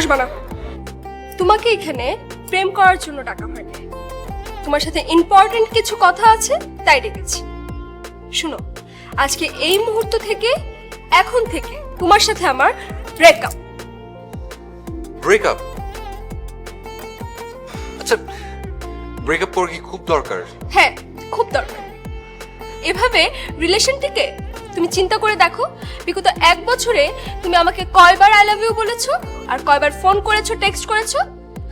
বসবা না। তোমাকে এখানে প্রেম করার জন্য ডাকা হয়নি, তোমার সাথে ইম্পর্টেন্ট কিছু কথা আছে তাই ডেকেছি। শুনো, আজকে এই মুহূর্ত থেকে, এখন থেকে তোমার সাথে আমার ব্রেকআপ। ব্রেকআপ? আচ্ছা, ব্রেকআপ করা কি খুব দরকার? হ্যাঁ, খুব দরকার। এভাবে রিলেশনটিকে তুমি চিন্তা করে দেখো, বিগত 1 বছরে তুমি আমাকে কয়বার আই লাভ ইউ বলেছো আর কয়বার ফোন করেছো, টেক্সট করেছো।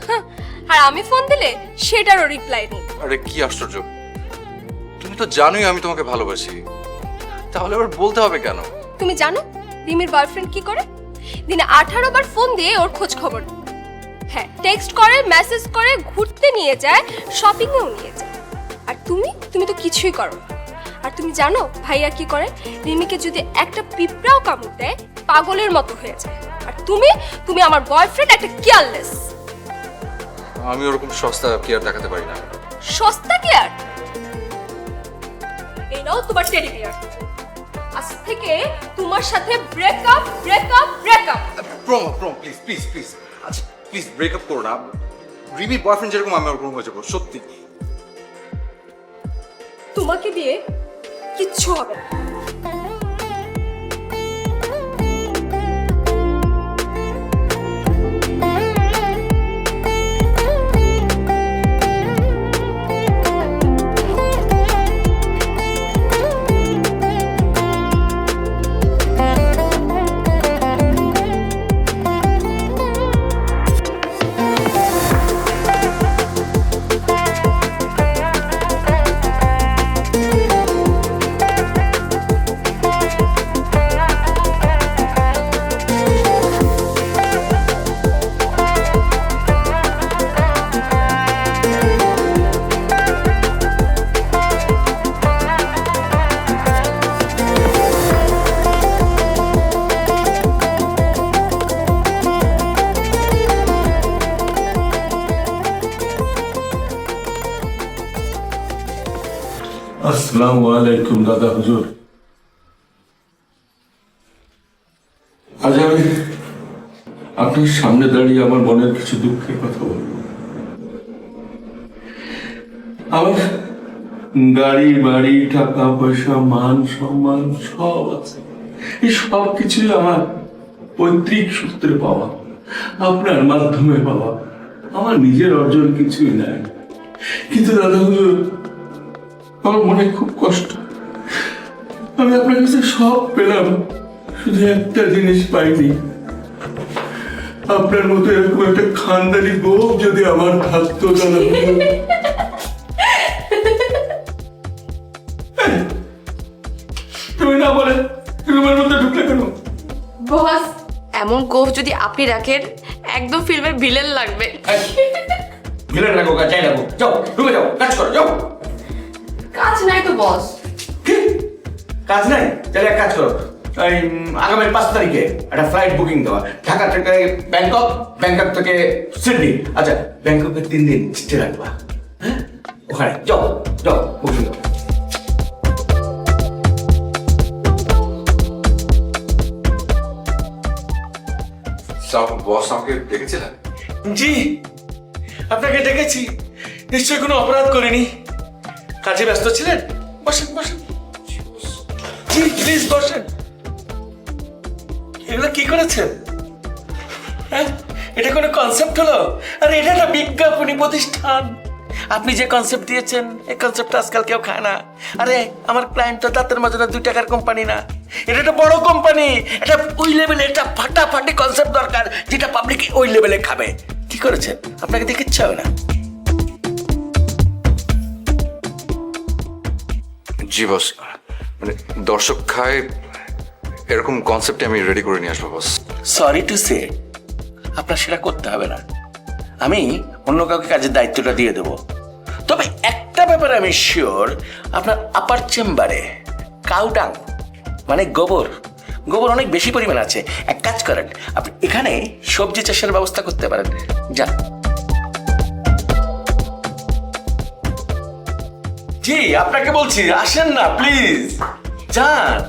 হ্যাঁ, আর আমি ফোন দিলে সেটারও রিপ্লাই নেই। আরে কি আশ্চর্য, তুমি তো জানোই আমি তোমাকে ভালোবাসি, তাহলে আবার বলতে হবে কেন? তুমি জানো রিমির বয়ফ্রেন্ড কি করে? দিনে 18 বার ফোন দিয়ে ওর খোঁজ খবর, হ্যাঁ টেক্সট করে, মেসেজ করে, ঘুরতে নিয়ে যায়, শপিংয়েও নিয়ে যায়। আর তুমি তো কিছুই করো না। আর তুমি জানো ভাইয়া কি করে? রিমিকে যদি একটা পিঁপড়াও কামড় দেয় পাগলের মতো হয়ে যায়। আর তুমি আমার বয়ফ্রেন্ড একটা কেয়ারলেস। আমি ওরকম সস্তা কেয়ার দেখাতে পারি না। সস্তা কেয়ার? এই নাও তোমার টেডি বিয়ার। আজ থেকে তোমার সাথে ব্রেকআপ, ব্রেকআপ, ব্রেকআপ। প্রম প্লিজ প্লিজ প্লিজ, আচ্ছা প্লিজ ব্রেকআপ করো না। রিমির বয়ফ্রেন্ড যেরকম আমি ওরকম হয়ে যাবো, সত্যি। তোমাকে দিয়ে কিচ্ছু হবে না। আসসালামু আলাইকুম দাদা হুজুর। আজ আমি আপনার সামনে দাঁড়িয়ে আমার মনের কিছু দুঃখের কথা বলব। আমার গাড়ি বাড়ি, টাকা পয়সা, মান সম্মান সব আছে। এই সব কিছুই আমার পৈতৃক সূত্রে পাওয়া, আপনার মাধ্যমে পাওয়া। আমার নিজের অর্জন কিছুই নাই। কিন্তু দাদা হুজুর, আমার মনে খুব কষ্ট। আমি আপনার কাছে সব পেলাম, শুধু একটা জিনিস পাইনি। আপনার মতো এরকম একটা খানদানি বউ যদি আমার থাকতো দাদা। তুমি না বলে রুমের মধ্যে ঢুকলে কেন? বস, এমন গোফ যদি আপনি রাখেন একদম ফিল্মের ভিলেন লাগবে। ভিলেন রাখো, যাই রাখো, যাও রুমে যাও, কাজ করো, যাও। কাজ নাই তো বস। কি কাজ নাই? তাহলে এক কাজ করো, এই আগামী 5 তারিখে একটা ফ্লাইট বুকিং দেওয়া, ঢাকা থেকে ব্যাংকক, ব্যাংকক থেকে সিডনি। আচ্ছা, ব্যাংককে 3 দিন স্টে রাখবা। হ্যাঁ, ওখানে যাও যাও, বুকিং দাও। বস আমাকে ডেকেছিলেন? জি, আপনাকে ডেকেছি। নিশ্চয়ই কোনো অপরাধ করিনি। কাজে ব্যস্ত ছিলেন? বসেন বসেন। জি প্লিজ বসেন। এগুলো কি করেছেন? হ্যাঁ, এটা কোনো কনসেপ্ট হলো? আরে এটা একটা বিজ্ঞাপনী প্রতিষ্ঠান। আপনি যে কনসেপ্ট দিয়েছেন, এই কনসেপ্টটা আজকাল কেউ খায় না। আরে আমার ক্লায়েন্ট তো দাঁতের মাঝে 2 টাকার কোম্পানি না, এটা একটা বড় কোম্পানি। এটা ওই লেভেলে একটা ফাটাফাটি কনসেপ্ট দরকার, যেটা পাবলিক ওই লেভেলে খাবে। কি করেছেন? আপনাকে দেখে ইচ্ছা হবে না? জি বস, মানে দর্শক খায় এরকম কনসেপ্টে আমি রেডি করে নিয়ে আসবো বস। সরি টু সে, আপনার সেটা করতে হবে না। আমি অন্য কাউকে কাজের দায়িত্বটা দিয়ে দেবো। তবে একটা ব্যাপারে আমি শিওর, আপনার আপার চেম্বারে কাউডাং মানে গোবর অনেক বেশি পরিমাণ আছে। এক কাজ করেন, আপনি এখানে সবজি চাষের ব্যবস্থা করতে পারেন। যান। জি আপনাকে বলছি, আসেন না প্লিজ, যান।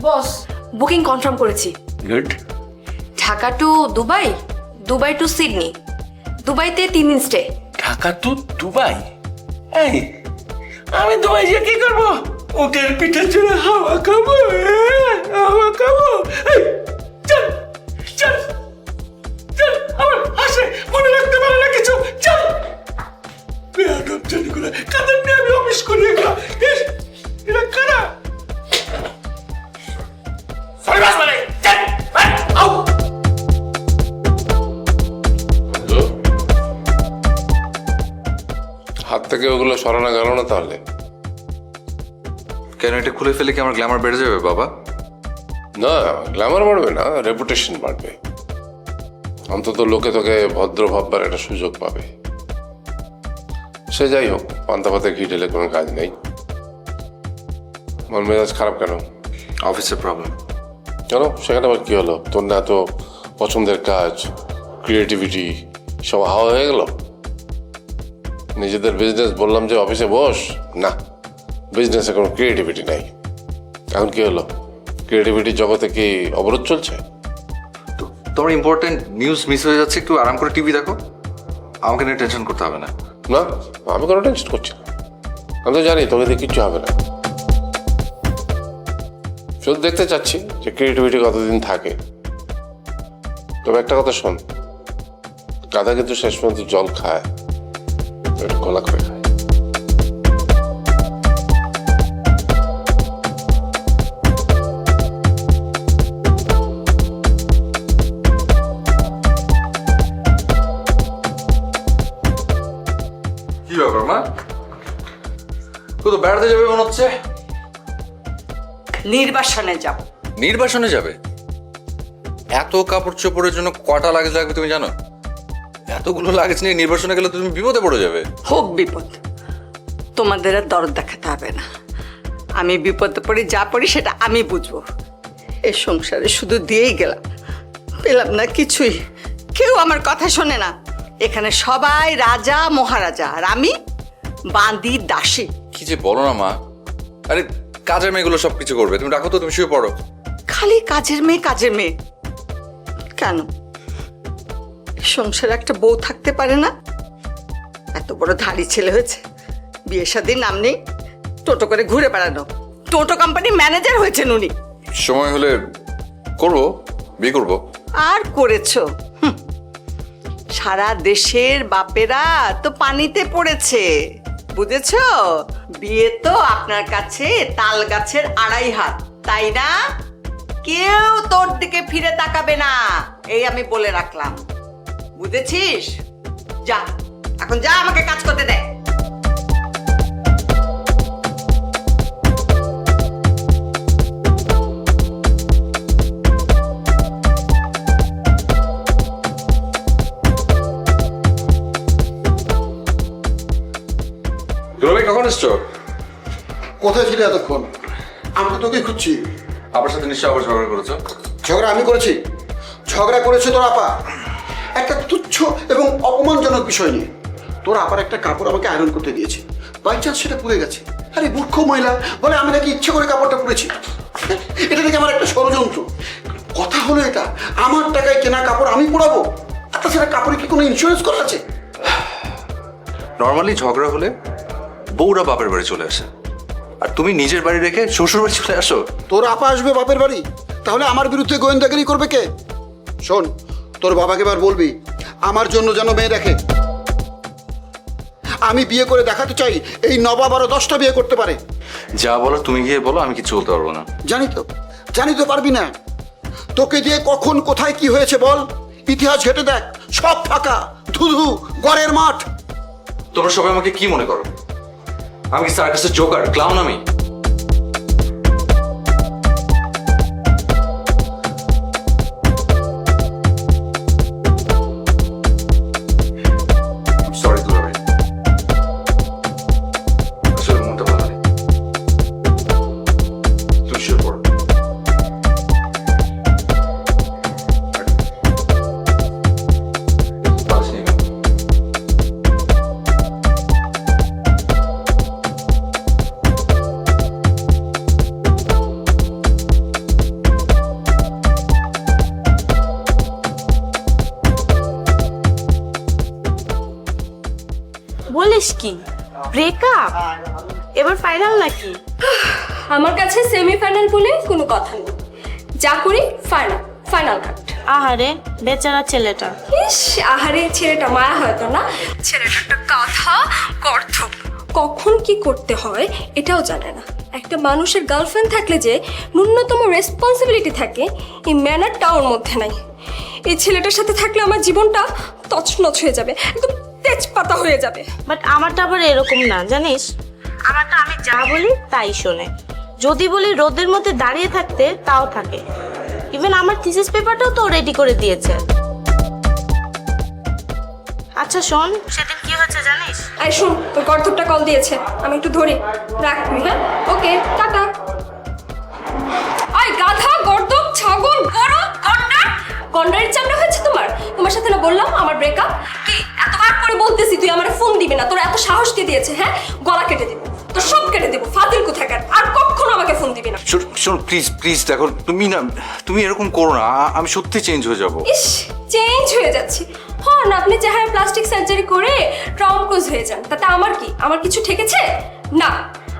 বস, বুকিং কনফার্ম করেছি। Good. Dhaka to Dubai, Dubai to Sydney, দুবাইতে 3 দিন স্টে। Dhaka to Dubai? এই আমি দুবাই গিয়ে কি করবো? উটের পিঠে চড়ে হাওয়া খাবো, হাওয়া খাবো। এই, চল চল চল, আমার হাসে মনে রাখতে পারে না কিছু। চল বেয়াদব ছেলেগুলো, কাদের নিয়ে আমি অফিস করি এগুলো? ইস, এরা কারা? সরি বাস মানে চল আউ। হাত থেকে ওগুলো সরানো গেল না তাহলে? কেন এটা খুলে ফেলে কি আমার গ্ল্যামার বেড়ে যাবে বাবা? না, গ্ল্যামার বাড়বে না, রেপুটেশন বাড়বে। অন্তত লোকে তোকে ভদ্র ভাববার একটা সুযোগ পাবে। সে যাই হোক, পান্তা পাতে ঘি ঢেলে কোনো কাজ নেই। মন মেজাজ খারাপ কেন? অফিসের প্রবলেম। কেন, সেখানে আবার কি হলো? তোর না এত পছন্দের কাজ, ক্রিয়েটিভিটি সব হাওয়া হয়ে গেল? নিজেদের বিজনেস বললাম যে অফিসে বস, না, বিজনেসে কোনো ক্রিয়েটিভিটি নাই। এখন কি হলো? ক্রিয়েটিভিটির জগতে কি অবরোধ চলছে? তো তোমার ইম্পর্টেন্ট নিউজ মিস হয়ে যাচ্ছে, একটু আরাম করে টিভি দেখো, আমাকে নিয়ে টেনশন করতে হবে না। না, আমি কোনো টেনশন করছি না। আমি তো জানি তোকে দিয়ে কিচ্ছু হবে না। শুধু দেখতে চাচ্ছি যে ক্রিয়েটিভিটি কতদিন থাকে। তবে একটা কথা শোন, গাধা কিন্তু শেষ পর্যন্ত জল খায়, একটু গলা করে খায়। কি ব্যাপার মা, কোথাও বেড়াতে যাবে মনে হচ্ছে? নির্বাসনে যাব। নির্বাসনে যাবে? এত কাপড় চোপড়ের জন্য কটা লাগেজ লাগবে তুমি জানো? এতগুলো লাগেজ নিয়ে নির্বাসনে গেলে তো তুমি বিপদে পড়ে যাবে। হোক বিপদ, তোমাদের আর দরদ দেখাতে হবে না। আমি বিপদে পড়ি, যা পড়ি সেটা আমি বুঝবো। এই সংসারে শুধু দিয়েই গেলাম, পেলাম না কিছুই। কেউ আমার কথা শোনে না। এখানে সবাই রাজা মহারাজা, আর আমি বান্দি দাসী। কি যে বলো না মা, আরে কাজের মেয়েগুলো সবকিছু করবে, তুমি রাখো তো, তুমি শুয়ে পড়ো। খালি কাজের মেয়ে কাজের মেয়ে কেন? এই সংসারে একটা বউ থাকতে পারে না? এত বড় ধাড়ি ছেলে হয়েছে, বিয়ে শাদীর নাম নেই, টোটো করে ঘুরে বেড়ানো। টোটো কোম্পানি ম্যানেজার হয়েছেন উনি। সময় হলে করবো, বিয়ে করবো। আর করেছো? সারা দেশের বাপেরা তো পানিতে পড়েছে, বুঝেছো? বিয়ে তো আপনার কাছে তাল গাছের 2.5 হাত, তাই না? কেউ তোর দিকে ফিরে তাকাবে না, এই আমি বলে রাখলাম, বুঝেছিস? যা, এখন যা, আমাকে কাজ করতে দে। দুলা ভাই কখন এসছো? কোথায় ছিলে এতক্ষণ? আমি তো তোকে খুঁজছি। আমার সাথে নিশ্চয় আবার ঝগড়া করেছো? ঝগড়া আমি করেছি? ঝগড়া করেছে তোর আপা একটা তুচ্ছ এবং অপমানজনক বিষয় নিয়ে। তোর আপার একটা কাপড় আমাকে আয়রন করতে দিয়েছে, বাই চান্স সেটা পুড়ে গেছে। আরে মূর্খ মহিলা বলে আমি নাকি ইচ্ছে করে কাপড়টা পুড়েছি। এটা থেকে আমার একটা ষড়যন্ত্র। কথা হলো এটা, আমার টাকায় কেনা কাপড় আমি পোড়াবো? আর তাছাড়া কাপড়ে কি কোনো ইন্স্যুরেন্স করা আছে? নর্মালি ঝগড়া হলে বউরা বাপের বাড়ি চলে আসে, আর তুমি নিজের বাড়ি রেখে শ্বশুর বাড়ি চলে আসো। তোর আপা আসবে বাপের বাড়ি, তাহলে আমার বিরুদ্ধে গোয়েন্দাগিরি করবে কে? শোন, তোর বাবাকে এবার বলবি আমার জন্য যেন মেয়ে দেখে। আমি বিয়ে করে দেখাতে চাই এই নবাব আরো 10টা বিয়ে করতে পারে। যা বলো তুমি গিয়ে বলো, আমি কিছু বলতে পারবো না। জানি তো পারবি না। তোকে দিয়ে কখন কোথায় কি হয়েছে বল, ইতিহাস ঘেটে দেখ, সব ফাঁকা, ধুধু গড়ের মাঠ। তোমরা সবাই আমাকে কি মনে করো? আমি কি সার্কাসের জোকার, ক্লাউন? আমি সরি দুলা ভাই, আসলে মনটা ভালো নেই। তুই শুয়ে পড়। বালিশ নিয়ে নাও। বলিস কি ব্রেকআপ এবার ফাইনাল নাকি? আমার কাছে সেমিফাইনাল বলে কোনো কথা নেই, যা করি ফাইনাল ফাইনাল কাট। আহারে বেচারা ছেলেটা। ইস, আহারে ছেলেটা মায়া হয়তো না, ছেলেটা একটা কথা গর্ধ, কখন কি করতে হয় এটাও জানে না। একটা মানুষের গার্লফ্রেন্ড থাকলে যে ন্যূনতম রেসপন্সিবিলিটি থাকে, এই ম্যানারটা ওর মধ্যে নাই। এই ছেলেটার সাথে থাকলে আমার জীবনটা তছনছ হয়ে যাবে, একদম তেজপাতা হয়ে যাবে। বাট আমারটা আবার এরকম না জানিস, আমারটা আমি যা বলি তাই শোনে। যদি বলি রোদের মধ্যে দাঁড়িয়ে থাকতে তাও থাকে। ইভেন আমার থিসিস পেপারটাও তো রেডি করে দিয়েছে। আচ্ছা শোন, সেদিন কি হয়েছে জানিস? এই শোন, তোর গর্ধবটা কল দিয়েছে, আমি একটু ধরি, রাখবি? হ্যাঁ, ওকে, টাটা। আয় গাধা, গর্দব, ছাগল, বড় গন্ডার, গন্ডারের চামড়া হয়েছে তোমার। তোমার সাথে না বললাম আমার ব্রেকআপ? কি এতবার করে বলতেছি তুই আমার ফোন দিবি না, তোর এত সাহস কে দিয়েছে? হ্যাঁ, গলা কেটে দিব, তোর সব কেটে দিব, ফাজিল কোথাকার, আর কখনো আমাকে ফোন দিবি না। শোন প্লিজ প্লিজ, দেখো তুমি এরকম করো না, আমি সত্যি চেঞ্জ হয়ে যাবো। ইস, চেঞ্জ হয়ে যাচ্ছি? হন, আপনি চেহারা প্লাস্টিক সার্জারি করে ট্রাউমকোজ হয়ে যান, তাতে আমার কি? আমার কিছু ঠেকেছে? না,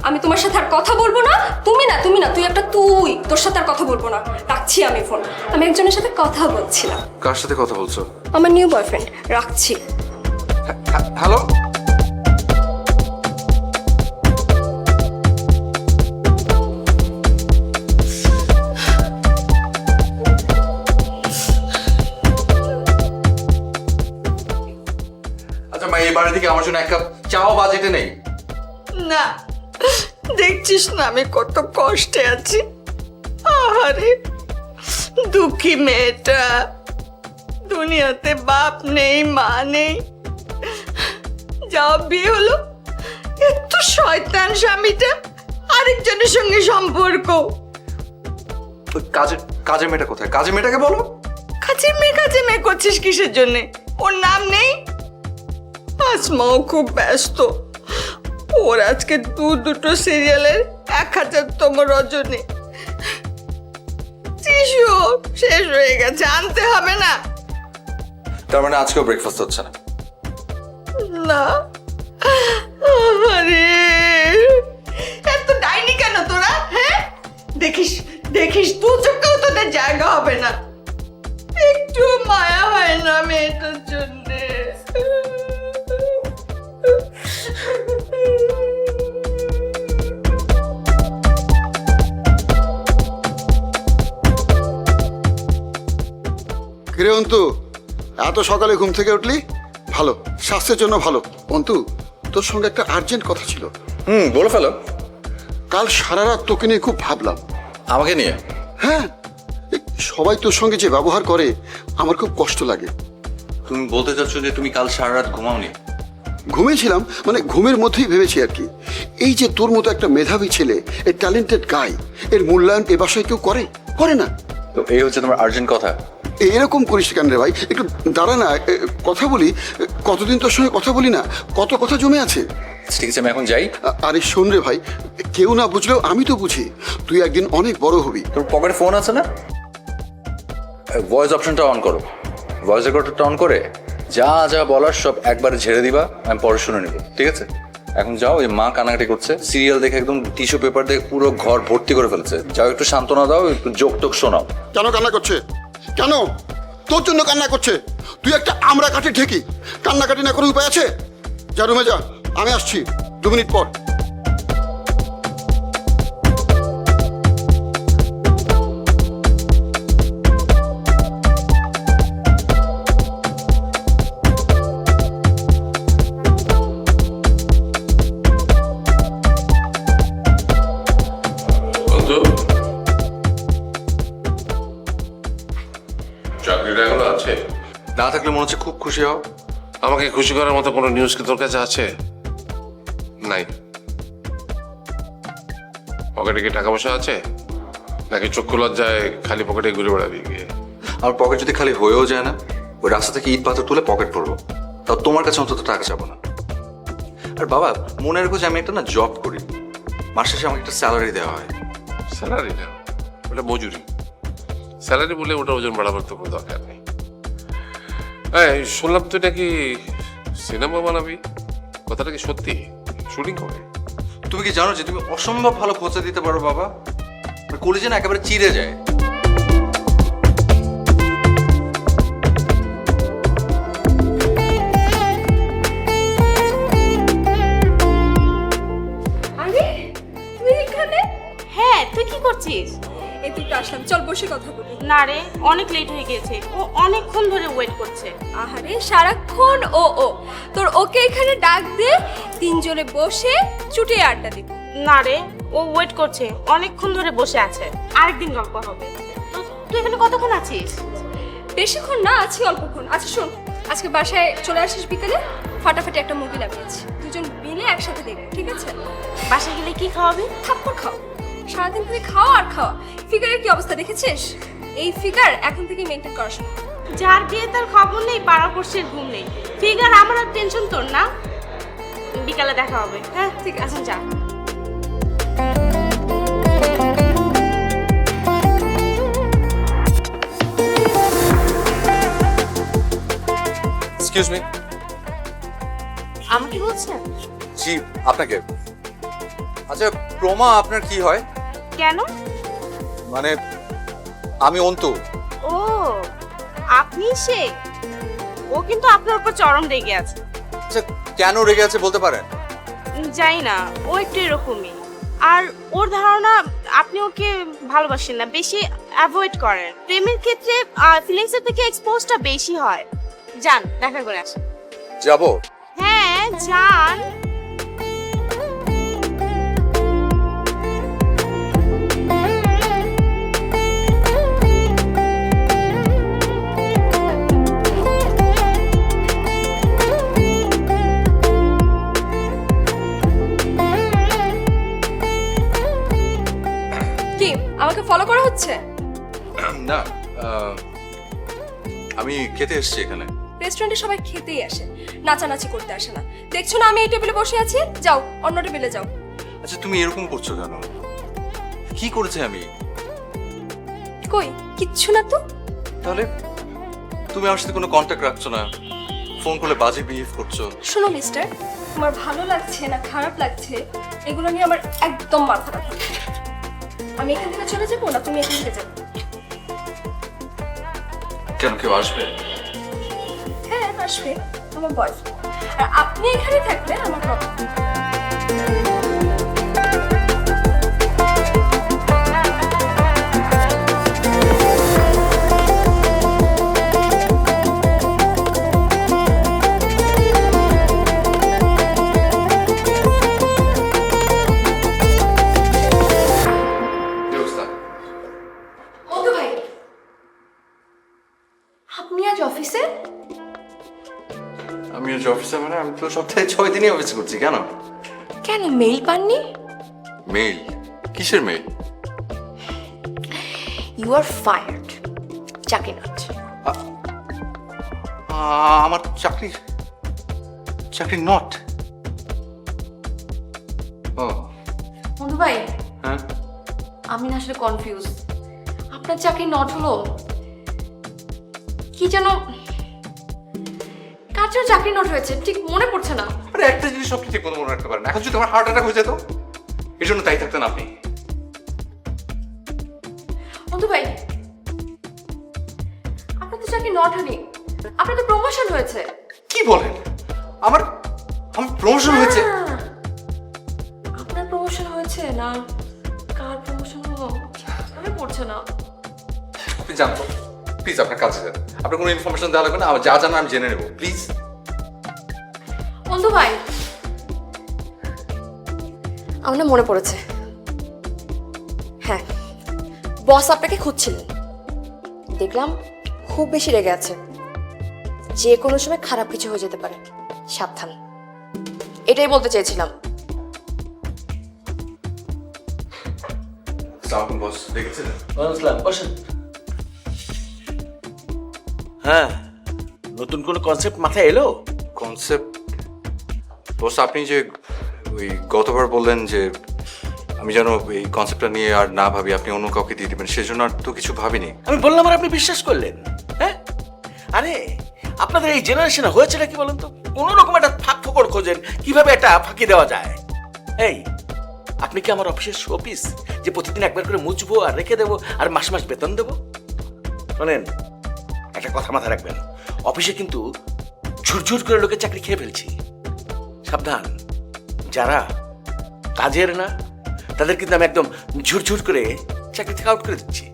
আমি তোমার সাথে আর কথা বলবো না। তুমি না, তুই একটা তুই, তোর সাথে আর কথা বলবো না, রাখছি আমি ফোন। আমি একজনের সাথে কথা বলছিলাম। কার সাথে কথা বলছো? আমার নিউ বয়ফ্রেন্ড, রাখছি। হ্যালো, আচ্ছা মা, এই বাড়ি থেকে আমার জন্য এক কাপ চাও বাজেটে নেই? না, দেখছিস না আমি কত কষ্টে আছি। আহারে দুঃখী মেয়েটা, দুনিয়াতে বাপ নেই মা নেই, যা বিয়ে হলো এত শয়তান স্বামীটা, আরেকজনের সঙ্গে সম্পর্ক। ওই কাজের মেয়েটা কোথায়? কাজের মেয়েটাকে বলো। কাজের মেয়ে করছিস কিসের জন্যে? ওর নাম নেই? আসমাও খুব ব্যস্ত, ওর আজকে দুটো সিরিয়ালের 1000তম রজনী। শিশু শেষ হয়ে গেছে, আনতে হবে না? তার মানে আজকেও ব্রেকফাস্ট হচ্ছে না? না। আরে এত ডাইনি কেন তোরা? হ্যাঁ, দেখিস দু চোখেও তোদের জায়গা হবে না। একটু মায়া হয় না মেয়েটার জন্যে? কিরে অন্তু, এত সকালে ঘুম থেকে উঠলি? ভালো, স্বাস্থ্যের জন্য ভালো। অন্তু, তোর সঙ্গে একটা আর্জেন্ট কথা ছিল। বলে ফেলো। কাল সারা রাত তোকে নিয়ে খুব ভাবলাম। আমাকে নিয়ে? হ্যাঁ, এই সবাই তোর সঙ্গে যে ব্যবহার করে আমার খুব কষ্ট লাগে। তুমি বলতে চাচ্ছ যে তুমি কাল সারা রাত ঘুমাওনি? ঘুমিয়েছিলাম, মানে ঘুমের মধ্যেই ভেবেছি আর কি। এই যে তোর মতো একটা মেধাবী ছেলে, এই ট্যালেন্টেড গাই, এর মূল্যায়ন এ বাসায় কেউ করে না। তো এই হচ্ছে তোমার আর্জেন্ট কথা? এরকম করিস কেন রে ভাই? একটু দাঁড়া না, কথা বলি। কতদিন তোর সঙ্গে কথা বলি না, কত কথা জমে আছে। ঠিক আছে, আমি এখন যাই। আরে শোন রে ভাই, কেউ না বুঝলেও আমি তো বুঝি, তুই একদিন অনেক বড় হবি। তোর পকেটে ফোন আছে না? ভয়েস অপশনটা অন করো, ভয়েস রেকর্ডারটা অন করে যা যা বলার সব একবারে ঝেড়ে দিবা, আমি পরে শুনে নেবো, ঠিক আছে? এখন যাও, এই মা কানাকাটি করছে, সিরিয়াল দেখে একদম টিস্যু পেপার দিয়ে পুরো ঘর ভর্তি করে ফেলছে। যাও, একটু সান্ত্বনা দাও, একটু জোক টোক শোনাও। কেন কান্না করছে? কেন? তোর জন্য কান্না করছে? তুই একটা আমরা কাঠি ঠেকি, কান্নাকাটি না করে উপায় আছে? যা রুমে যা, আমি আসছি 2 মিনিট পর। চাকরিটা এখনো আছে? না থাকলে মনে হচ্ছে খুব খুশি হও। আমাকে খুশি করার মতো কোনো নিউজ কি তোর কাছে আছে? নাই। পকেটে কি টাকা পয়সা আছে, নাকি চক্ষু লজ্জায় খালি পকেটে ঘুরে বেড়াবি গিয়ে? আমার পকেট যদি খালি হয়েও যায় না, ওই রাস্তা থেকে ইট পাথর তুলে পকেট পড়বো, তাও তোমার কাছে অন্তত টাকা চাবো না। আর বাবা, মনে রেখো যে আমি একটা না জব করি, মাস শেষে আমাকে একটা স্যালারি দেওয়া হয়। স্যালারি না, ওটা মজুরি। স্যালারি বলে ওটা ওজন বাড়াবার তো কোনো দরকার নেই। এই শুনলাম তুই নাকি সিনেমা বানাবি? কথাটা কি সত্যি? শুটিং কবে? তুমি কি জানো যে তুমি অসম্ভব ভালো খোঁচা দিতে পারো বাবা? কলেজে না একেবারে চিড়ে যায়। আরে তুই এখানে? হ্যাঁ, তুই কি করছিস? এই তুই তো আসলাম, চল বসে কথা বলি। না রে, অনেক লেট হয়ে গেছে, ও অনেকক্ষণ ধরে ওয়েট করছে। আহারে সারাক্ষণ ও তোর ওকে এখানে ডাক দে, তিনজনে বসে চুটিয়ে আড্ডা দিব। না রে, ও ওয়েট করছে, অনেকক্ষণ ধরে বসে আছে, আরেকদিন গল্প হবে। তো তুই এখানে কতক্ষণ আছিস? বেশিক্ষণ না, আছি অল্পক্ষণ। আচ্ছা শোন, আজকে বাসায় চলে আসিস বিকেলে, ফাটাফাটি একটা মুভি লাগিয়েছি, দুজন মিলে একসাথে দেখবো, ঠিক আছে? বাসায় গেলে কি খাওয়াবি? থাপ্পড় খাও, সারাদিন তুমি খাও আর খাওয়া। ফিগারের কি অবস্থা দেখেছিস? এই ফিগার এখন থেকে মেনটেন করা শুরু। যার বিয়ে তার খবর নেই, পাড়া পড়শের ঘুম নেই। ফিগার আমার আর টেনশন তোর না। বিকালে দেখা হবে। হ্যাঁ ঠিক আছে, যা। Excuse me. আমাকে বলছেন? জি আপনাকে। আচ্ছা প্রমা আপনার কি হয়? কেন? মানে আমি অন্তু। ও, আপনি সে? ও কিন্তু আপনার উপর চরম রেগে আছে। আচ্ছা কেন রেগে আছে বলতে পারেন? যাই না, ও একটু এরকমই। আর ওর ধারণা আপনি ওকে ভালোবাসেন না, বেশি অ্যাভয়েড করেন। প্রেমের ক্ষেত্রে ফিলিংসের থেকে এক্সপোজটা বেশি হয়। যান, দেখা করে আসেন। যাবো? হ্যাঁ যান। কি আমাকে ফলো করা হচ্ছে? না আমি খেতে এসেছি এখানে। রেস্টুরেন্টে সবাই খেতেই আসে, নাচানাচি করতে আসে না। দেখছো না আমি এই টেবিলে বসে আছি? যাও অন্য টেবিলে যাও। আচ্ছা তুমি এরকম করছো কেন? কি করেছে আমি? কই কিচ্ছু না তো। তাহলে তুমি আমার সাথে কোনো কন্ট্যাক্ট রাখছো না, ফোন করলে বাজে বিহেভ করছো। শোনো মিস্টার, তোমার ভালো লাগছে না খারাপ লাগছে এগুলো নিয়ে আমার একদম মাথা ব্যথা। আমি এখান থেকে চলে যাবো না তুমি এখান থেকে যাবে? কেন কেউ আসবে? হ্যাঁ আসবে, আমার বয়ফ্রেন্ড। আর আপনি এখানে থাকলে আমার প্রবলেম। বন্ধু ভাই, আপনি আজ অফিসে? আমি আজ অফিসে মানে আমি তো সপ্তাহে 6 দিনই অফিস করছি। কেন? কেন মেইল পাননি? মেইল? কিসের মেইল? You are fired. চাকরি নট। আমার চাকরি নট। ও বন্ধু ভাই, হ্যাঁ আমি না আসলে কনফিউজ। আপনার চাকরি নট হলো কি যেন, কার জন্য চাকরি নট হয়েছে ঠিক মনে পড়ছে না। আরে একটা জিনিস আপনি ঠিক মতো মনে রাখতে পারেন। এখন যদি আমার হার্ট অ্যাটাক হয়ে যেত, এই জন্য তাই থাকতেন আপনি। বন্ধু ভাই, আপনার তো চাকরি নট হয়নি, আপনার তো প্রমোশন হয়েছে। কি বলেন? আমার প্রমোশন হয়েছে? আপনার প্রমোশন হয়েছে না কার প্রমোশন হলো মনে পড়ছে না। আপনি জানতো প্লিজ আপনার কাছে যান। আপনার কোনো ইনফরমেশন দেওয়া লাগবে না, আমার যা জানা আমি জেনে নেবো প্লিজ। বন্ধু ভাই, আমার না মনে পড়েছে। হ্যাঁ, বস আপনাকে খুঁজছিলেন, দেখলাম খুব বেশি রেগে আছে। যে কোনো সময় খারাপ কিছু হয়ে যেতে পারে, সাবধান। এটাই বলতে চেয়েছিলাম। সালাম বস, দেখেছিলেন? আসসালাম, বসেন। হ্যাঁ, নতুন কোনো কনসেপ্ট মাথায় এলো? কনসেপ্ট? বস আপনি যে ওই গতবার বললেন যে আমি যেন এই কনসেপ্টটা নিয়ে আর না ভাবি, আপনি অন্য কাউকে দিয়ে দিবেন, সেজন্য আর তো কিছু ভাবিনি। আমি বললাম আর আপনি বিশ্বাস করলেন? হ্যাঁ, আরে আপনাদের এই জেনারেশনে হয়েছেটা কি বলেন তো? কোনো রকম একটা ফাঁক ধরপকড় খোঁজেন কিভাবে এটা ফাঁকি দেওয়া যায়। এই, আপনি কি আমার অফিসের শোপিস যে প্রতিদিন একবার করে মুছবো আর রেখে দেবো আর মাস মাস বেতন দেবো? শোনেন, একটা কথা মাথায় রাখবেন, অফিসে কিন্তু ঝুরঝুর করে লোকের চাকরি খেয়ে ফেলছি। সাবধান, যারা কাজের না তাদের কিন্তু আমি একদম ঝুরঝুর করে চাকরি থেকে আউট করে দিচ্ছি।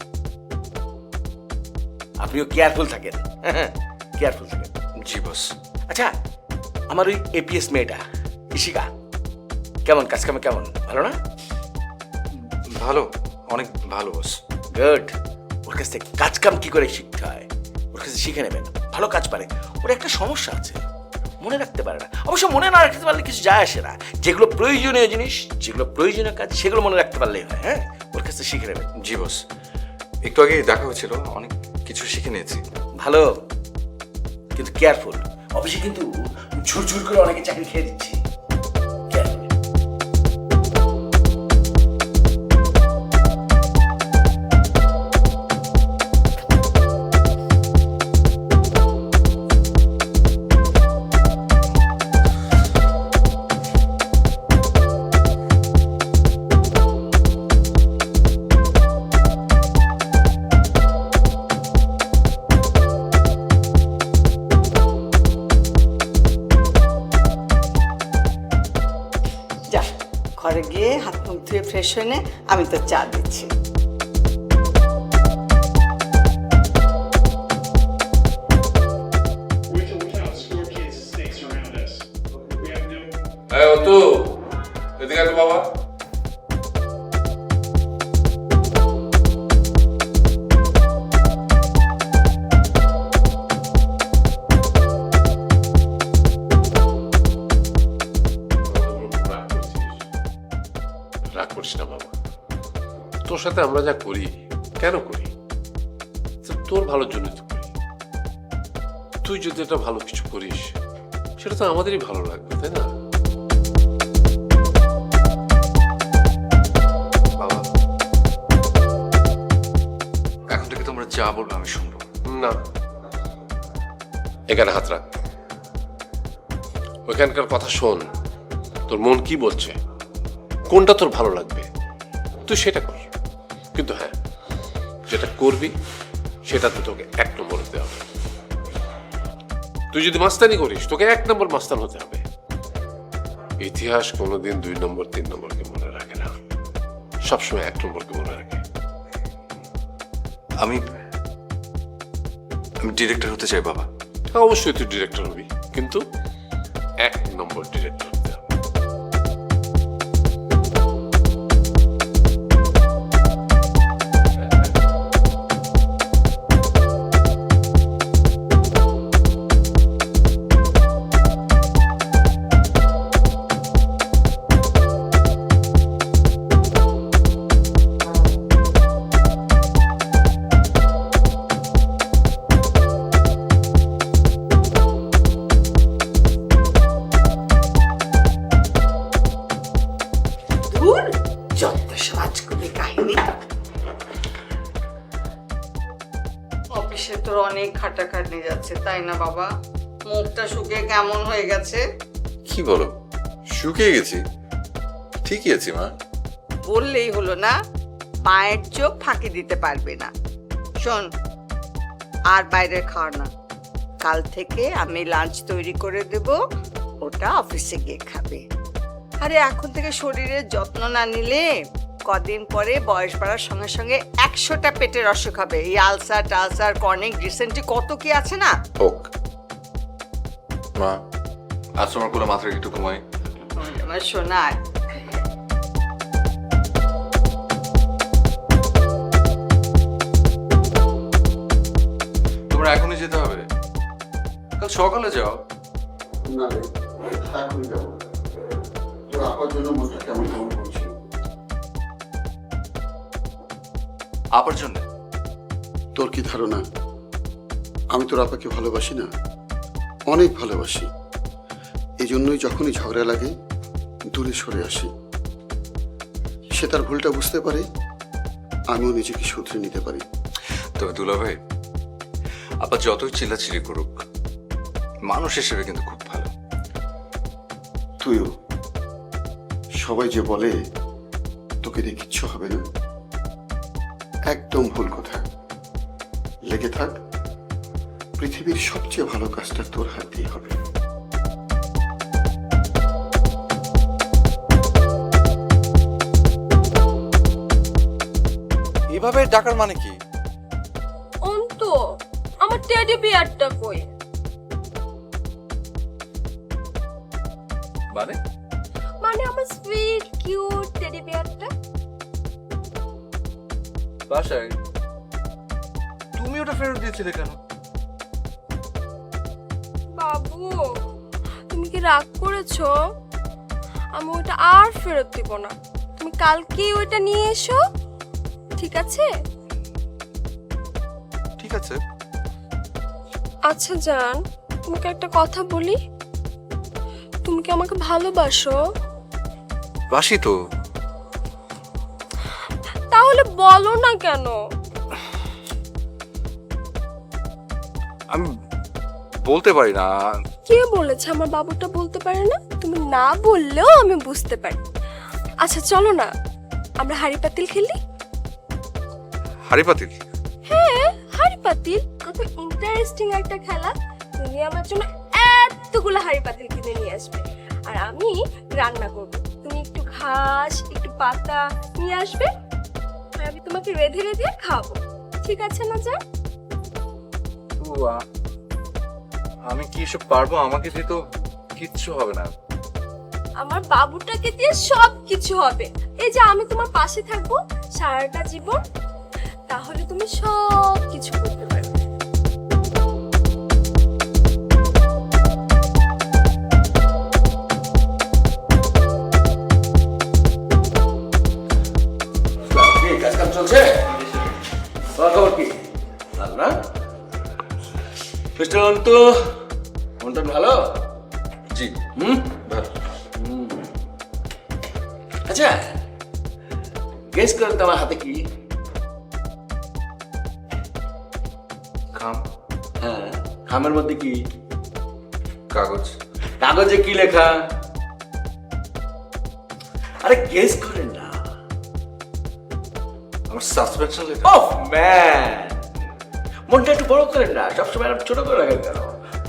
আপনিও কেয়ারফুল থাকেন, কেয়ারফুল থাকেন। জি বস। আচ্ছা, আমার ওই এপিএস মেয়েটা ইশিকা কেমন, কাজ কামে কেমন, ভালো না? ভালো, অনেক ভালো বস। গুড। ওর কাছ থেকে কাজ কাম কি করে শিখতে হয় ওর কাছে শিখে নেবেন। ভালো কাজ পারে। ওর একটা সমস্যা আছে, মনে রাখতে পারে না। অবশ্য মনে না রাখতে পারলে কিছু যায় আসে না। যেগুলো প্রয়োজনীয় জিনিস, যেগুলো প্রয়োজনীয় কাজ, সেগুলো মনে রাখতে পারলেই হয়। হ্যাঁ, ওর কাছে শিখে নেবেন। জি বস, একটু আগে দেখা হয়েছিল, অনেক কিছু শিখে নিয়েছি। ভালো, কিন্তু কেয়ারফুল। অফিসে কিন্তু ঝুরঝুর করে অনেকে চাকরি খেয়ে দিচ্ছি। Careful. যা ঘরে গিয়ে হাত মুখ ধুয়ে ফ্রেশ হয়ে নে, আমি তো চা দিচ্ছি। We can count store kids and snakes around us. We have no এই অতু, এদিকে আয় তো বাবা। রাগ করিস না বাবা, তোর সাথে আমরা যা করি কেন করি, তোর ভালোর জন্য তো করি। তুই যদি একটা ভালো কিছু করিস সেটা তো আমাদেরই ভালো লাগবে, তাই না? বাবা, এখন থেকে তোমরা যা বলবে আমি শুনবো। না, এখানে হাত রাখ, ওইখানকার কথা শোন। তোর মন কি বলছে, কোনটা তোর ভালো লাগবে তুই সেটা কর। কিন্তু হ্যাঁ, যেটা করবি সেটা তো তোকে 1 নম্বর হতে হবে। তুই যদি মাস্তানি করিস তোকে 1 নম্বর মাস্তান হতে হবে। ইতিহাস কোনোদিন 2 নম্বর 3 নম্বরকে মনে রাখে না, সবসময় 1 নম্বরকে মনে রাখে। আমি ডিরেক্টর হতে চাই বাবা। হ্যাঁ, অবশ্যই তুই ডিরেক্টর হবি, কিন্তু 1 নম্বর ডিরেক্টর হতে হবে। ধুর, যত সাজগুলি কাহিনী। অফিসে তোর অনেক খাটাখাটনি যাচ্ছে, তাই না বাবা? মুখটা শুকিয়ে কেমন হয়ে গেছে? কি বলো, শুকিয়ে গেছি? ঠিকই আছি মা। বললেই হলো না, মায়ের চোখ ফাঁকি দিতে পারবে না। শোন, আর বাইরের খাওয়া না। কাল থেকে আমি লাঞ্চ তৈরি করে দেব, ওটা অফিসে গিয়ে খাবে। আরে এখন থেকে শরীরের যত্ন না নিলে কদিন পরে বয়স বাড়ার সঙ্গে সঙ্গে 100টা পেটের অসুখ হবে। এই আলসার টালসার কর্নিক ডিসেন্ট্রি কত কি আছে না। হোক মা, আজ তোমার কোলে মাথা রেখে একটু ঘুমাই। আমার সোনা, তোমরা এখনই যেতে হবে? কাল সকালে যাও। না রে, এখনই যাবো। তোর আপার জন্য মনটা কেমন কেমন করছে। আপার জন্য? তোর কি ধারণা আমি তোর আপাকে ভালোবাসি না? অনেক ভালোবাসি। এই জন্যই যখনই ঝগড়া লাগে দূরে সরে আসি। সে তার ভুলটা বুঝতে পারে, আমিও নিজেকে শুধরে নিতে পারি। তবে দুলা ভাই, আপা যতই চিল্লাচিল্লি করুক, মানুষ হিসেবে কিন্তু খুব ভালো। তুইও। সবাই যে বলে তোকে দিয়ে কিচ্ছু হবে না, একদম ভুল কথা। লেগে থাক, পৃথিবীর সবচেয়ে ভালো কাজটা তোর হাত দিয়ে হবে। এভাবে ডাকার মানে কি? অন্তু, আমার টেডি বিয়ারটা কই? মানে মানে আমার সুইট কিউট টেডি বিয়ারটা। বাসায়। তুমি ওটা ফেরত দিয়েছিলে কেন? বাবু, তুমি কি রাগ করেছো? আমি ওটা আর ফেরত দিব না। তুমি কালকেই ওইটা নিয়ে এসো, ঠিক আছে? ঠিক আছে। আচ্ছা জান, তোমাকে একটা কথা বলি। তুমি কি আমাকে ভালোবাসো? বাসি তো। তাহলে বলো না কেন? আমি বলতে পারি না। কে বলেছে আমার বাবুটা বলতে পারে না? তুমি না বললেও আমি বুঝতে পারি। আচ্ছা চলো না, আমরা হাড়ি পাতিল খেলি। হাড়ি পাতিল? হ্যাঁ, হাড়ি পাতিল কত ইন্টারেস্টিং একটা খেলা। তুমি আমার জন্য এতগুলো হাড়ি পাতিল কিনে নিয়ে আসবে, আর আমি রান্না করব। তুমি একটু ঘাস, একটু পাতা নিয়ে আসবে, আর আমি তোমাকে রেঁধে রেঁধে খাবো। ঠিক আছে না জান? আমি কি এসব পারবো? আমাকে দিয়ে তো কিচ্ছু হবে না। আমার বাবুটাকে দিয়ে সব কিছু হবে। এই যে আমি তোমার পাশে থাকবো সারাটা জীবন, তাহলে তুমি সব কিছু করতে পারবে। কাজ কাম চলছে? তোমার খবর কি? ভালো না? মিস্টার অন্তু, মনটা ভালো? জি ভালো। আচ্ছা, গেস করেন তো আমার হাতে কি? খাম। হ্যাঁ, খামের মধ্যে কি? কাগজ। কাগজে কি লেখা? আরে গেস করেন না। আমার সাসপেনশন লেখা। ওহ ম্যান, মনটা একটু বড় করেন না। সবসময় এরকম ছোট করে রাখেন কেন?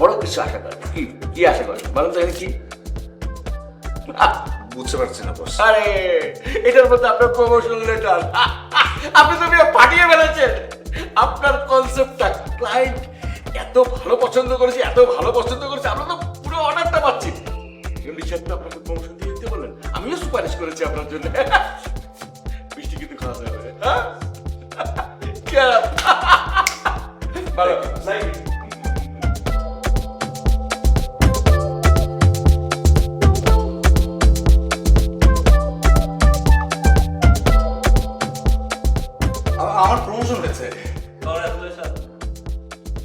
বড় কিছু আশা করেন। কি কি আশা করেন বলেন তো? এখানে কি? বুঝতে পারছি না বস। আরে এটার মধ্যে আপনার প্রমোশন লেটার। আপনি তো মেয়ে পাঠিয়ে ফেলেছেন। আপনার কনসেপ্টটা ক্লায়েন্ট এত ভালো পছন্দ করেছে, এত ভালো পছন্দ করেছে, আমরা তো পুরো অর্ডারটা পাচ্ছি। এমনি সাহেব তো আপনাকে প্রমোশন দিয়ে দিতে বললেন, আমিও সুপারিশ করেছি আপনার জন্য। মিষ্টি কিন্তু খাওয়া যাবে, হ্যাঁ? ভালো নাইস। আমার প্রমোশন হয়েছে।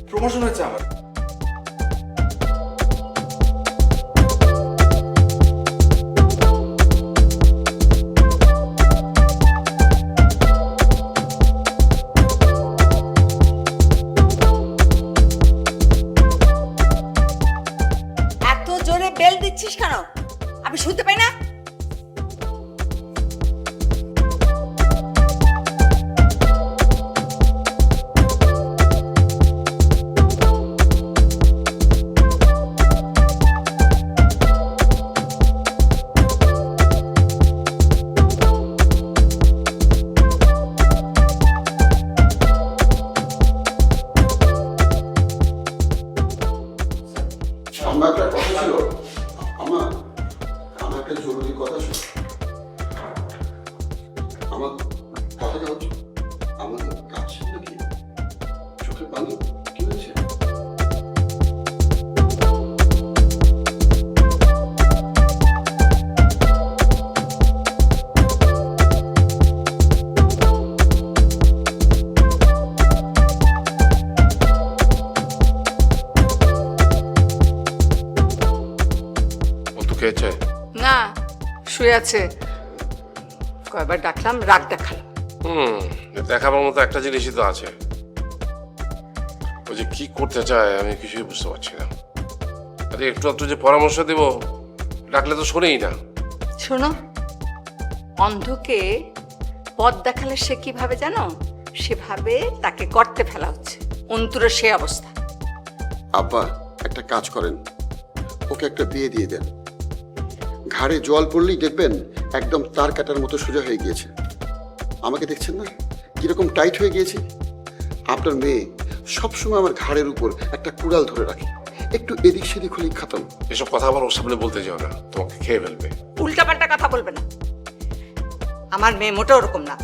প্রমোশন হয়েছে আমার। এত জোরে বেল দিচ্ছিস কেন? আমি শুনতে পাই না? আমার একটা কথা ছিল। আমার আমার একটা জরুরি কথা ছিল। আমার কথাটা হচ্ছে, আমাদের কাছে নাকি চোখে পানি কি হয়েছে? অন্তু খেয়েছে? না, শুয়ে আছে। কয়বার ডাকলাম, রাগ দেখালাম। দেখাবার মতো একটা জিনিসই তো আছে। ওই যে কি করতে চায় আমি কিছুই বুঝতে পারছি না। আরে একটু একটু যে পরামর্শ দেব ডাকলে তো শোনেই না। শোনো, অন্ধকে পথ দেখালে সে কিভাবে জানো? সেভাবে তাকে গর্তে ফেলা হচ্ছে। অন্তুরের সে অবস্থা। আব্বা একটা কাজ করেন, ওকে একটা বিয়ে দিয়ে দেন। ঘাড়ে জল পড়লেই দেখবেন একদম তার কাটার মতো সোজা হয়ে গিয়েছে। আমাকে দেখছেন না কিরকম টাইট হয়ে গিয়েছে? আপনার মেয়ে সবসময় আমার ঘাড়ের উপর একটা কুড়াল ধরে রাখে, একটু এদিক সেদিক হলেই খাতাম। এসব কথা আবার ওর সামনে বলতে যাও না, তোমাকে খেয়ে ফেলবে। উল্টাপাল্টা কথা বলবে না। আমার মেয়ে মোটেও ওরকম না।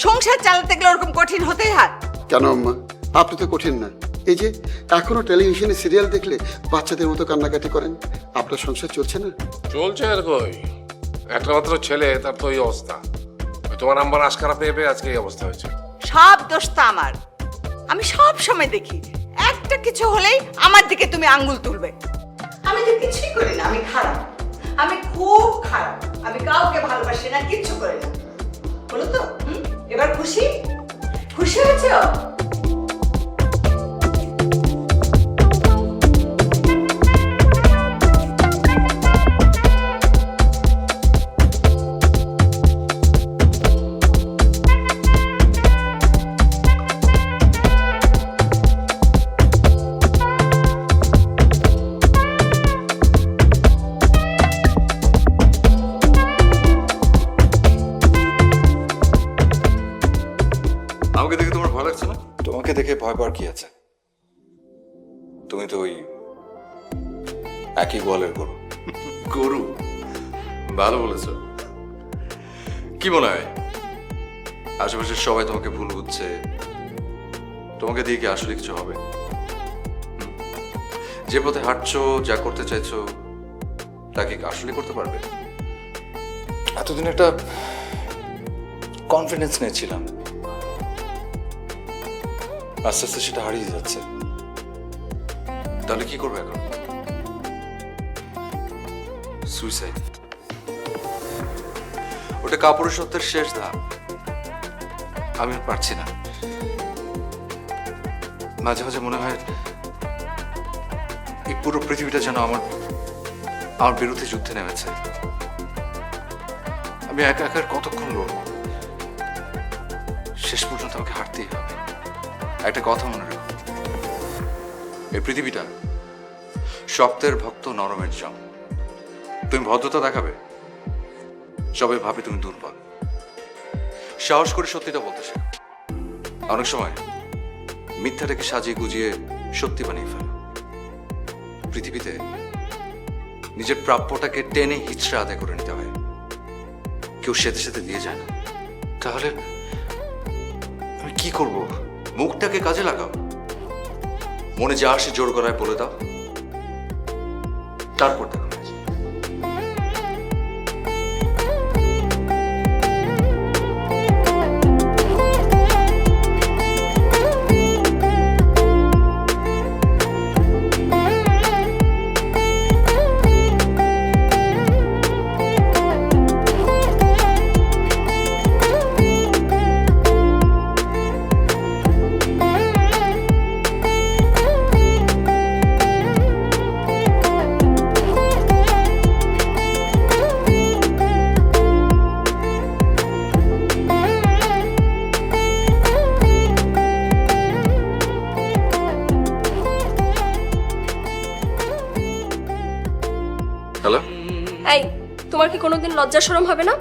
সংসার চালাতে গেলে ওরকম কঠিন হতেই হয়। কেন আম্মা, আপনি তো কঠিন না। এই যে এখনো টেলিভিশনে সিরিয়াল দেখলে বাচ্চাদের মতো কান্নাকাটি করেন। আপনার সংসার চলছে না? চলছে আর কই, একটা মাত্র ছেলে, তার তো এই অবস্থা। ওই তোমার নাম্বার আজকারা পেয়ে পেয়ে আজকে এই অবস্থা হয়েছে। সব দোষ তো আমার। আমি সব সময় দেখি একটা কিছু হলেই আমার দিকে তুমি আঙ্গুল তুলবে। আমি তো কিছুই করি না, আমি খারাপ, আমি খুব খারাপ। আমি কাউকে ভালোবাসি না, কিচ্ছু করি না। বলো তো এবার খুশি? খুশি হয়েছে? আমাকে দেখে তোমার ভয় লাগছে না? তোমাকে দেখে ভয় পাওয়ার কি আছে? তুমি তো ওই একই গোয়ালের গরু। গরু? ভালো বলেছো। কি মনে হয় আশেপাশের সবাই তোমাকে ভুল বুঝছে? তোমাকে দিয়ে কি আসলে কিছু হবে? যে পথে হাঁটছো, যা করতে চাইছো, তা কি আসলে করতে পারবে? এতদিন একটা কনফিডেন্স নিয়েছিলাম, আস্তে আস্তে সেটা হারিয়ে যাচ্ছে। তাহলে কি করবে এখন? সুইসাইড? ওটা কাপুরুষত্বের শেষ ধাপ। আমি আর পারছি না। মাঝে মাঝে মনে হয় এই পুরো পৃথিবীটা যেন আমার বিরুদ্ধে যুদ্ধে নেমেছে। আমি একা একা কতক্ষণ লড়ব? শেষ পর্যন্ত আমাকে হারতেই হবে। একটা কথা মনে রেখো, এই পৃথিবীটা শক্তের ভক্ত নরমের জম। তুমি ভদ্রতা দেখাবে, সবাই ভাবে তুমি দুর্বল। সাহস করে সত্যিটা বলতে শেখো। অনেক সময় মিথ্যাটাকে সাজিয়ে গুজিয়ে সত্যি বানিয়ে ফেলো। পৃথিবীতে নিজের প্রাপ্যটাকে টেনে হিচড়ে আদায় করে নিতে হয়, কেউ সেতে সেতে দিয়ে যায় না। তাহলে আমি কি করব? মুখটাকে কাজে লাগাও, মনে যা আসে জোর গলায় বলে দাও, তারপর দেখো। হ্যালো, এই তোমার কি কোনোদিন লজ্জা শরম হবে না?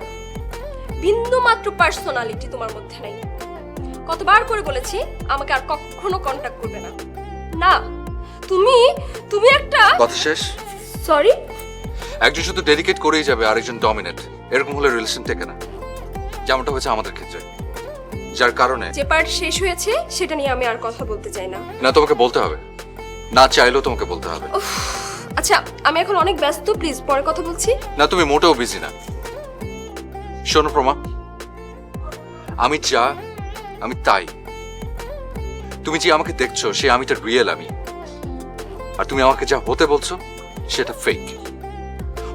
বিন্দু মাত্র পার্সোনালিটি তোমার মধ্যে নাই। কতবার করে বলেছি আমাকে আর কখনো কন্টাক্ট করবে না। না, তুমি একটা কথা শেষ। সরি। একজন শুধু ডেডিকেট করেই যাবে, আরেকজন ডমিনেট, এরকম হলে রিলেশন টেকে না। যেমনটা হয়েছে আমাদের ক্ষেত্রে, যার কারণে যে পার্ট শেষ হয়েছে সেটা নিয়ে আমি আর কথা বলতে চাই না। না, তোমাকে বলতে হবে, না চাইলেও তোমাকে বলতে হবে। আচ্ছা, আমি এখন অনেক ব্যস্ত, প্লিজ পরে কথা বলছি। না, তুমি মোটেও বিজি না। শোনো প্রমা, আমি যা আমি তাই। তুমি যে আমাকে দেখছো সে আমিটা রিয়েল আমি, আর তুমি আমাকে যা হতে বলছো সেটা ফেক।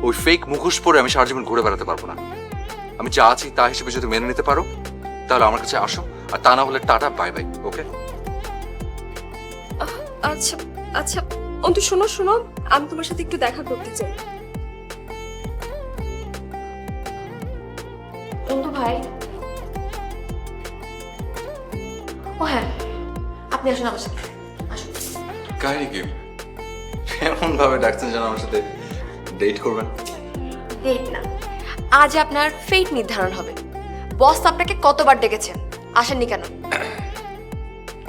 ওই ফেক মুখোশ পরে আমি সারা জীবন ঘুরে বেড়াতে পারবো না। আমি যা আছি তা হিসেবে যদি মেনে নিতে পারো তাহলে আমার কাছে আসো, আর তা না হলে টাটা বাই বাই। ওকে? আচ্ছা আচ্ছা অন্তু, শোনো, আমি তোমার সাথে একটু দেখা করতে চাই। হয়। ও হ্যাঁ, আপনি আসুন আমার সাথে, আসুন। কাহিনী কি এমন ভাবে ডাকছেন যেন আমার সাথে ডেট করবেন? ডেট না, আজ আপনার ফেট নির্ধারণ হবে। বস আপনাকে কতবার ডেকেছেন, আসেননি কেন?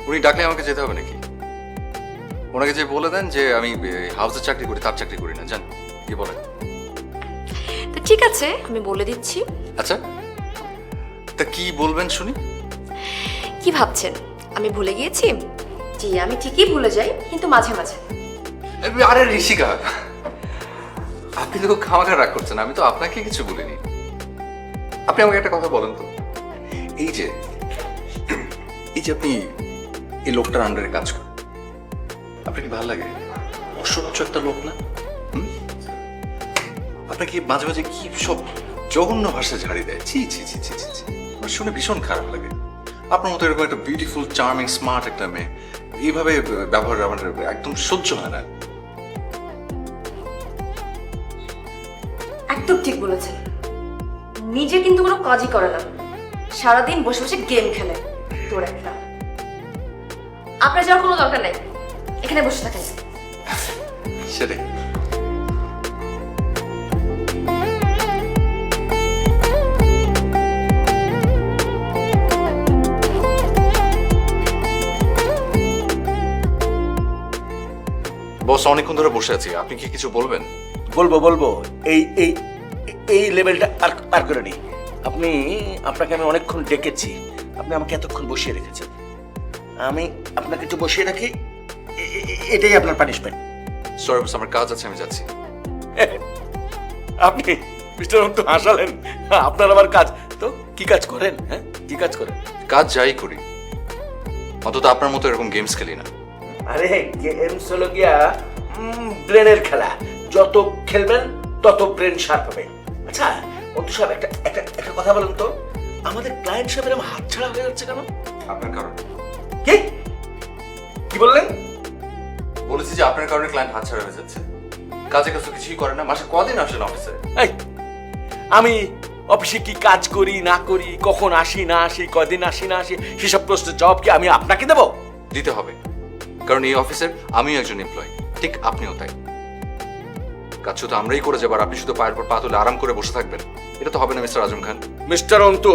উনি ডাকলে আমাকে যেতে হবে নাকি? ওনাকে যে বলে দেন যে আমি হাউসে চাকরি করি, তার চাকরি করি না, জান কি বলেন? তো ঠিক আছে, আমি বলে দিচ্ছি। আচ্ছা, তা কি বলবেন শুনি? কি ভাবছেন আমি ভুলে গিয়েছি? জি, আমি ঠিকই ভুলে যাই, কিন্তু মাঝে মাঝে। আরে ঋষিকা, আপনি তো খামাখা রাগ করছেন, আমি তো আপনাকে কিছু বলিনি। আপনি আমাকে একটা কথা বলেন তো, এই যে আপনি এই লোকটার আন্ডারে কাজ করেন, আপনার কি ভালো লাগে? অসহ্য একটা লোক না? আপনাকে মাঝে মাঝে কি সব জঘন্য ভাষা ঝাড়ি দেয়, ছি ছি ছি ছি ছি ছি। আমার শুনে ভীষণ খারাপ লাগে। আপনার মতো এরকম একটা বিউটিফুল, চার্মিং, স্মার্ট একটা মেয়ে এইভাবে ব্যবহার আমার একদম সহ্য হয় না। একদম ঠিক বলেছেন। নিজে কিন্তু কোনো কাজই করে না, সারাদিন বসে বসে গেম খেলে। তোর একটা, আপনার যাওয়ার কোনো দরকার নাই, এখানে বসে থাকেন। সেটাই। বস, অনেকক্ষণ ধরে বসে আছি, আপনি কি কিছু বলবেন? বলবো এই এই এই লেভেলটা পার করে নি। আপনাকে আমি অনেকক্ষণ ডেকেছি, আপনি আমাকে এতক্ষণ বসিয়ে রেখেছেন। আমি আপনাকে একটু বসিয়ে রাখি, এটাই আপনার পানিশমেন্ট। সরি বস, আমার কাজ আছে, আমি যাচ্ছি। আপনি মিস্টার অন্তু হাসালেন, আপনার আবার কাজ তো? কি কাজ করেন? হ্যাঁ, কি কাজ করেন? কাজ যাই করি, অন্তত আপনার মতো এরকম গেমস খেলি না। আরে গেমস হলো গিয়া ব্রেনের খেলা, যত খেলবেন তত ব্রেন শার্প হবে। আচ্ছা অন্তু সাহেব, একটা কথা বলেন তো, আমাদের ক্লায়েন্ট সাহেব এরকম হাত ছাড়া হয়ে যাচ্ছে কেন? আপনার কারণে। কি বললেন? বলেছি যে আপনার কারণে ক্লায়েন্ট হাতছাড়া হয়ে যাচ্ছে। কাজে কাজ কিছুই করে না, মাসে কদিন আসেন অফিসে? এই, আমি অফিসে কি কাজ করি না করি, কখন আসি না আসি, কদিন আসি না আসি, সেসব প্রশ্নের জবাব কি আমি আপনাকে দেবো? দিতে হবে, কারণ এই অফিসের আমিও একজন এমপ্লয়ি, ঠিক আপনিও তাই। কাজ শুধু আমরাই করে যাবো আর আপনি শুধু পায়ের পর পা তুলে আরাম করে বসে থাকবেন, এটা তো হবে না মিস্টার আজম খান। মিস্টার অন্তু,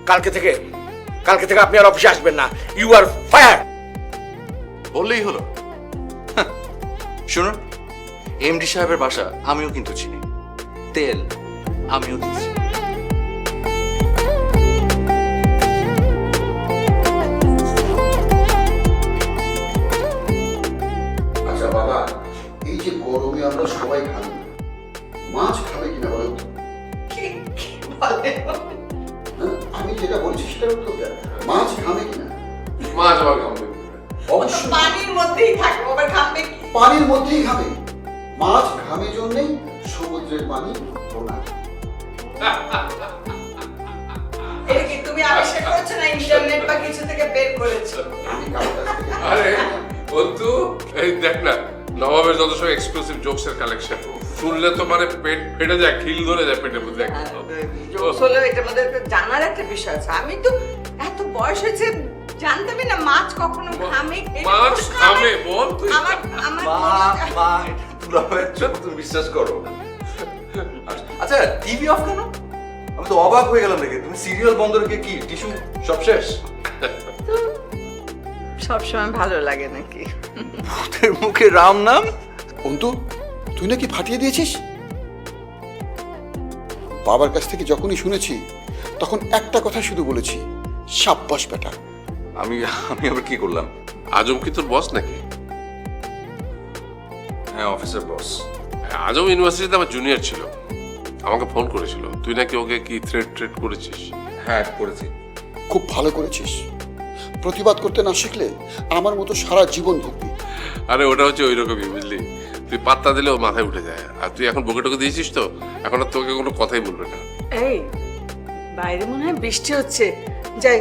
কালকে থেকে আপনি আর অফিসে আসবেন না। You are fire. বললেই হলো। হাহ, শুনুন, এমডি সাহেবের বাসা আমিও কিন্তু চিনি, তেল আমিও দিচ্ছি। আচ্ছা বাবা, এই যে গরমে আমরা সবাই খাবো, মাছ খাবে কিনা বলো তো? হ্যাঁ, আমি যেটা বলছি সেটার উত্তর দেন। মাছ খাবে কিনা? মাছ আবার খাবে? অবশ্যই পানির মধ্যেই থাকবো, আবার খাবে কি? পানির মধ্যেই খাবে। মাছ ঘামে জন্যই সমুদ্রের পানি ঘোনা। এটা কি তুমি আবিষ্কার করছো না ইন্টারনেট বা কিছু থেকে বের করেছো? আমি কারোর কাছ থেকে আরে অন্তু, এই দেখ না, নবাবের যত সব এক্সক্লুসিভ জোকসের কালেকশন, শুনলে তো মানে পেট ফেটে যায়, খিল ধরে যায় পেটের মধ্যে একদম। আসলে এটা আমাদের জানার একটা বিষয় আছে। আমি তো এত বয়স হয়েছে জানতামই না মাছ কখনো ঘামে। মাছ ঘামে বল তুই? আমার আমার মা দুলাভাইয়ের জন্য তুমি বিশ্বাস করো। আচ্ছা টিভি অফ কেন? আমি তো অবাক হয়ে গেলাম দেখে। তুমি সিরিয়াল বন্ধ রেখে কি টিস্যু সব শেষ? সবসময় ভালো লাগে নাকি? ভূতের মুখে রাম নাম। অন্তু, তুই নাকি ফাটিয়ে দিয়েছিস? বাবার কাছ থেকে যখনই শুনেছি তখন একটা কথা শুধু বলেছি, সাব্বাস বেটা। আমি আবার কি করলাম? আজম কি তোর বস নাকি? হ্যাঁ, অফিসের বস। আজম ইউনিভার্সিটিতে আমার জুনিয়র ছিল, আমাকে ফোন করেছিল। তুই নাকি ওকে কি থ্রেট করেছিস? হ্যাঁ করেছি। খুব ভালো করেছিস। প্রতিবাদ করতে না শিখলে আমার মতো সারা জীবন ভুগবি। আরে ওটা হচ্ছে ওই রকমই, বুঝলি? তুই পাত্তা দিলেও মাথায় উঠে যায়। আর তুই এখন বকে টকে দিয়েছিস তো, এখন আর তোকে কোনো কথাই বলবে না। এই বাইরে মনে হয় বৃষ্টি হচ্ছে, যাই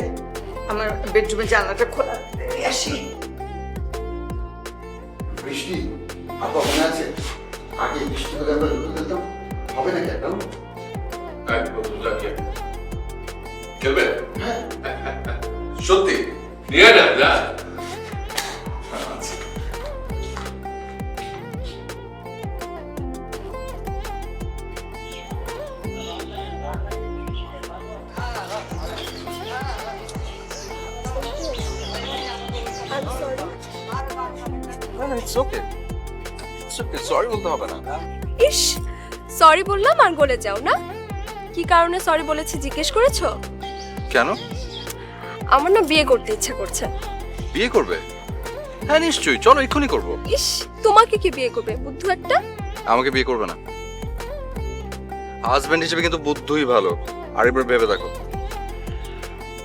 আমার বেডরুমে জানলাটা খোলা দিয়ে আসি। বৃষ্টি আপা মনে আছে? আগে বৃষ্টি হলে আমরা লুকিয়ে দিতাম, হবে নাকি একদম? খেলবে সত্যি নিয়ে না যা সরি বলতে হবে না। ইস, সরি বললাম আর গলে যাও না। কি কারণে সরি বলেছি জিজ্ঞেস করেছো? কেন? আমার না বিয়ে করতে ইচ্ছা করছে। বিয়ে করবে? হ্যাঁ নিশ্চয়ই, চলো এক্ষুনি করবো। ইস, তোমাকে কি বিয়ে করবে বুদ্ধু একটা? আমাকে বিয়ে করবে না। হাজবেন্ড হিসেবে কিন্তু বুদ্ধই ভালো, আরেকবার ভেবে দেখো।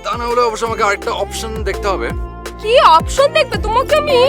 তা না হলে অবশ্য আমাকে আরেকটা অপশন দেখতে হবে। কি অপশন দেখবে তোমাকে আমি?